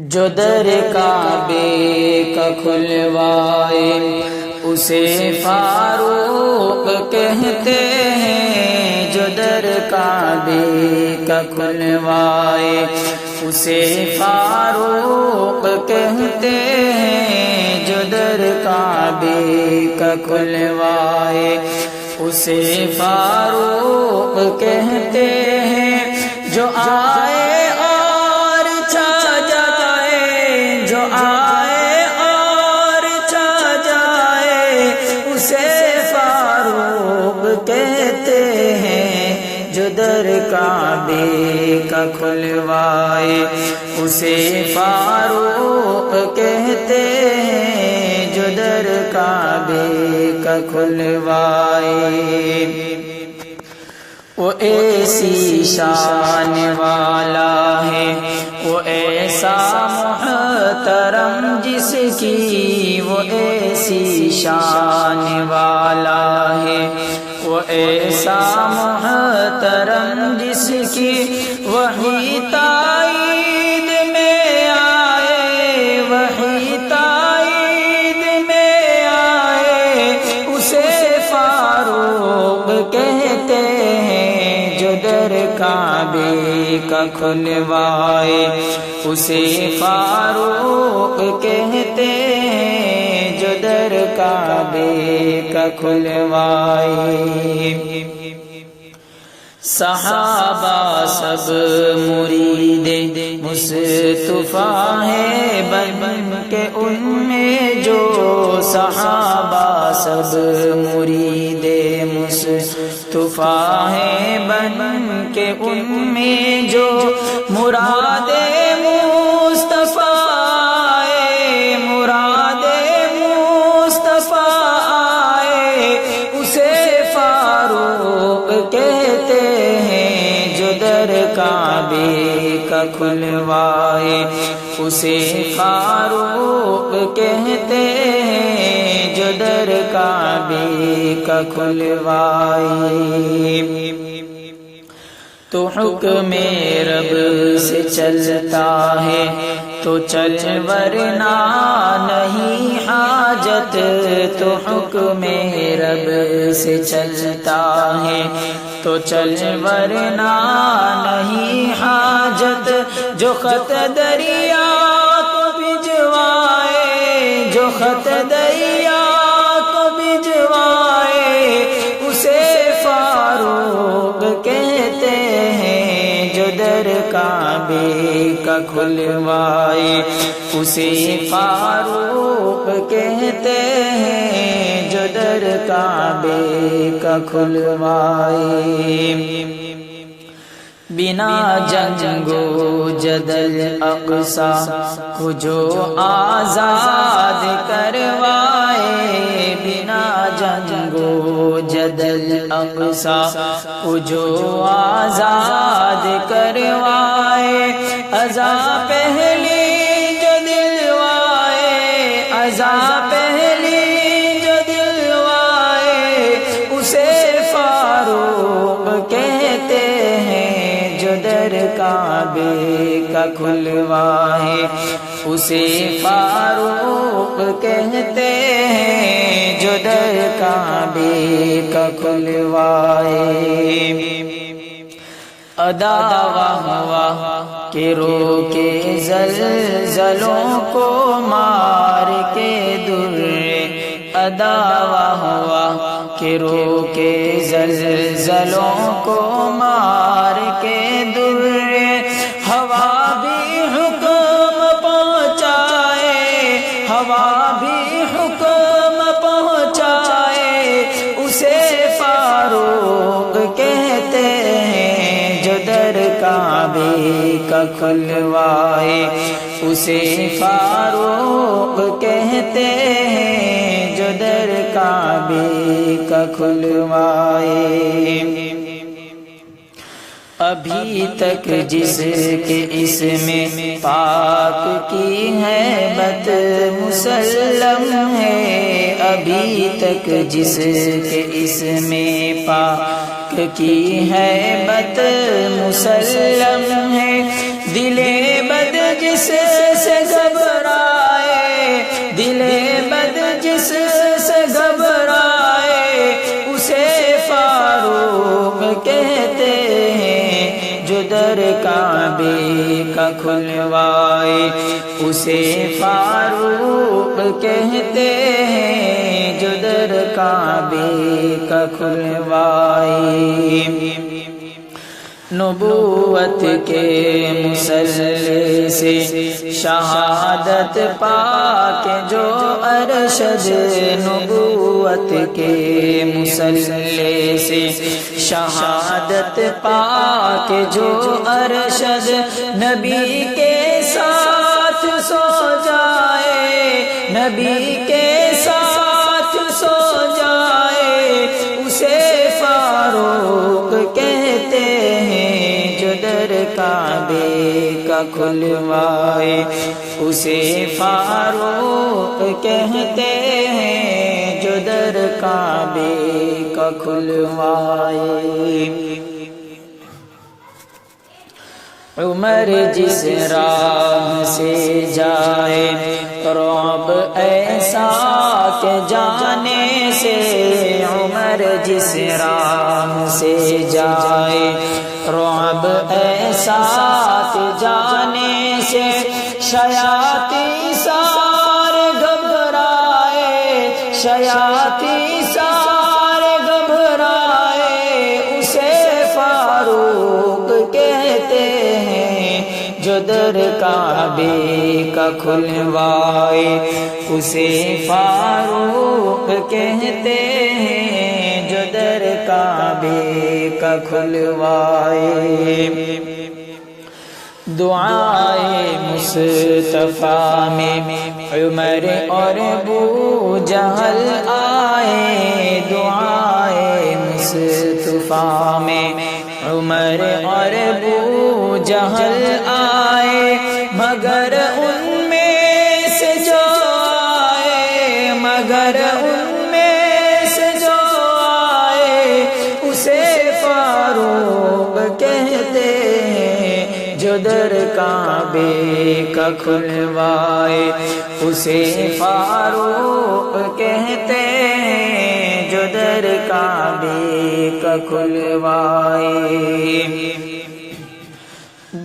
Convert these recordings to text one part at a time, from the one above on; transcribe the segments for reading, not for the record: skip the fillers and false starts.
جو در کعبے کا کھلوائے اسے فاروق کہتے ہیں، جو در کعبے کا کھلوائے اسے فاروق کہتے ہیں، جو در کعبے کا کھلوائے اسے فاروق کہتے ہیں، جو آئے اور چھا جائے، جو آئے اور چھا جائے اسے فاروق کہتے ہیں، جو در کعبے کا کھلوائے اسے فاروق کہتے ہیں، جو در کعبے کا کھلوائے۔ وہ ایسی شان والا ہے، وہ ایسا محترم جس کی، وہ ایسی شان والا ہے، وہ ایسا محترم جس کی وہی تائید میں آئے، وہی تائید میں آئے اسے فاروق کہتے ہیں، جو در کعبے کا کھلوائے اسے فاروق کہتے ہیں، جو در کعبے کا کھلوائے۔ صحابہ سب مرید مصطفیٰ ہے، بن کے ان میں جو، صحابہ سب مرید مصطفیٰ ہے، بن کے ان میں جو، مراد مصطفیٰ آئے، مراد مصطفیٰ آئے اسے فاروق کہتے ہیں، جو در کعبے کا کھلوائے اسے فاروق کہتے ہیں، جو در کعبے کا کھلوائے۔ تو حکم رب سے چلتا ہے تو چل ورنہ نہیں حاجت، تو حکم رب سے چلتا ہے تو چل ورنہ نہیں حاجت، جو خط دریا کو بھجوائے، جو خط دریا کو بھجوائے اسے فاروق کہتے ہیں، جو در کعبے کا کھلوائے اسے فاروق کہتے ہیں، جو در کعبے کا کھلوائے۔ بنا جنگ و جدل اقصی کو جو آزاد کروائے، بنا جنگ و جدل اقصی کو جو آزاد کروائے، ازا پہلی جو دلوائے، ازا پہلی جو دلوائے اسے فاروق کہتے ہیں، جو در کعبے کا کھلوائے اسے فاروق کہتے ہیں، جو در کعبے کا کھلوائے۔ ادا ہوا کہ روکے زلزلوں کو مار کے درے، ادا ہوا کہ روکے زلزلوں کو مار کے درے، ہوا بھی حکم پہنچائے، ہوا بھی حکم پہنچائے اسے فاروق کہتے ہیں، جو در کعبے کا کھلوائے اسے فاروق کہتے ہیں، جو در کعبے کا کھلوائے۔ ابھی تک جس کے اس میں پاک کی ہے بت مسلم ہے، ابھی تک جس کے اس میں پاک کی ہے بت مسلم ہے، دل بد جس سے کعبے کا کھلوائے اسے فاروق کہتے ہیں جو در کعبے کا کھلوائے۔ نبوت کے مسلسل سے شہادت پا کے جو ارشد، نبوت کے مسلسل سے شہادت پا کے جو ارشد نبی کے ساتھ سو جائے، نبی کے ساتھ سو جائے اسے فاروق کہتے ہیں جو در کعبے کا کھلوائے اسے فاروق کہتے ہیں جو در کعبے کا کھلوائے۔ عمر جس راہ سے جائے رعب ایسا کہ جانے سے، عمر جس راہ سے جائے رعب ایسا کہ جانے سے، شیاطین سارے گھبرائے، شیاطین سارے گھبرائے اسے فاروق کہتے ہیں جو در کعبے کا کھلوائے اسے فاروق کہتے ہیں جو در کعبے کا کھلوائے۔ دعائے مصطفیٰ میں عمر اور ابو جہل آئے، دعائے مصطفیٰ میں عمر اور ابو جہل آئے، مگر ان میں سے جو آئے، مگر ان میں سے جو آئے اسے فاروق کہتے ہیں جو در کعبے کا کھلوائے اسے فاروق کہتے ہیں جو در کعبے کا کھلوائے۔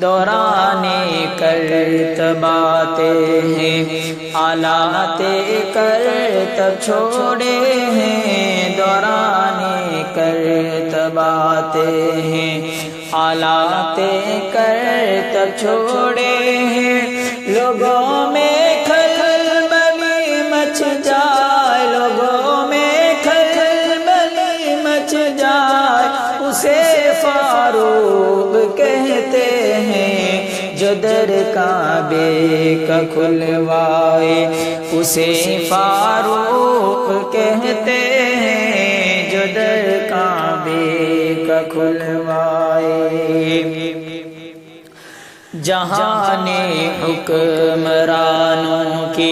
دوران کرتباتے ہیں آلات کرتب چھوڑے ہیں، دوران کرتباتے ہیں آلات کرتب چھوڑے ہیں، لوگوں میں کھلبلی مچ جائے، لوگوں میں کھلبلی مچ جائے اسے فاروق کہتے ہیں جو در کعبے کا کھلوائے اسے فاروق کہتے ہیں جو در کعبے کا کھلوائے۔ جہاں نے حکمرانوں کے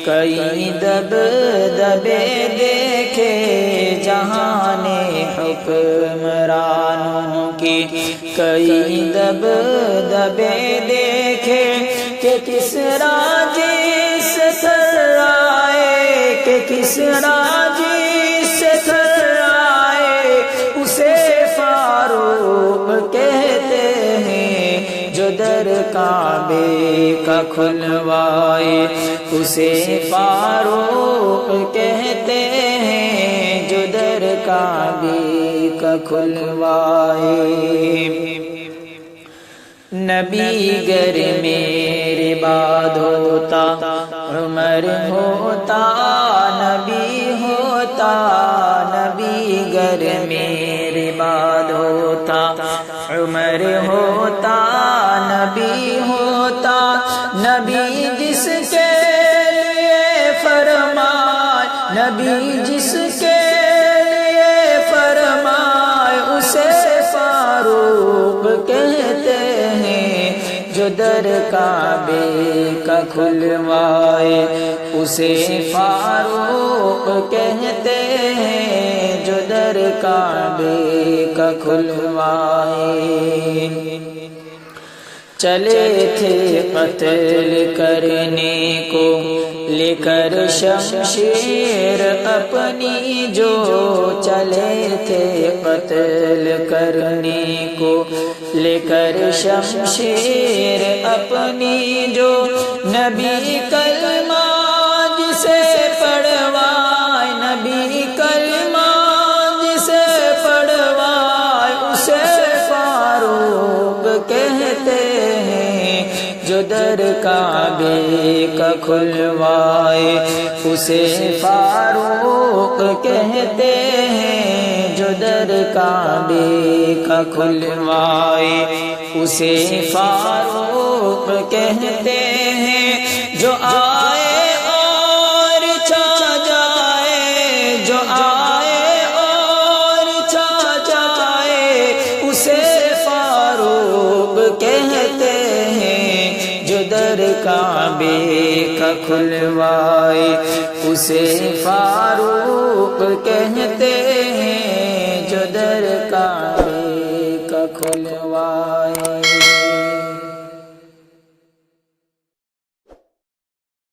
کئی دبدبے دیکھے، جہاں نے حکمرانوں کے کئی دبدبے دیکھے، کہ کس راجی سے تھر آئے، کہ کس راجی سے تھر آئے اسے فاروق کہتے ہیں جو در کعبے کا کھلوائے اسے فاروق کہتے ہیں جو در کعبے کا کھلوائے۔ نبی گر میرے بعد ہوتا عمر ہوتا، نبی ہوتا، نبی گر میرے بعد ہوتا عمر ہوتا، نبی ہوتا، نبی جس کے لیے فرمائے، نبی جس کے لیے فرمائے اسے فاروق کہتے ہیں جو در کعبے کا کھلوائے اسے فاروق کہتے ہیں جو در کعبے کا کھلوائے۔ چلے تھے قتل کرنے کو لے کر شمشیر اپنی جو چلے تھے قتل کرنے کو، لے کر شمشیر اپنی جو نبی کلمہ جسے پڑھوائے، نبی کلمہ جسے پڑھوائے اسے فاروق کہتے ہیں، جو در کعبے کا کھلوائے اسے فاروق کہتے ہیں، جو در کعبے کا کھلوائے اسے فاروق کہتے ہیں، جو آئے اور چھا جائے، جو آئے اور چھا جائے اسے فاروق کہتے ہیں، جو در کعبے کا کھلوائے اسے فاروق کہتے ہیں، جو در کعبے کا کھلوائے۔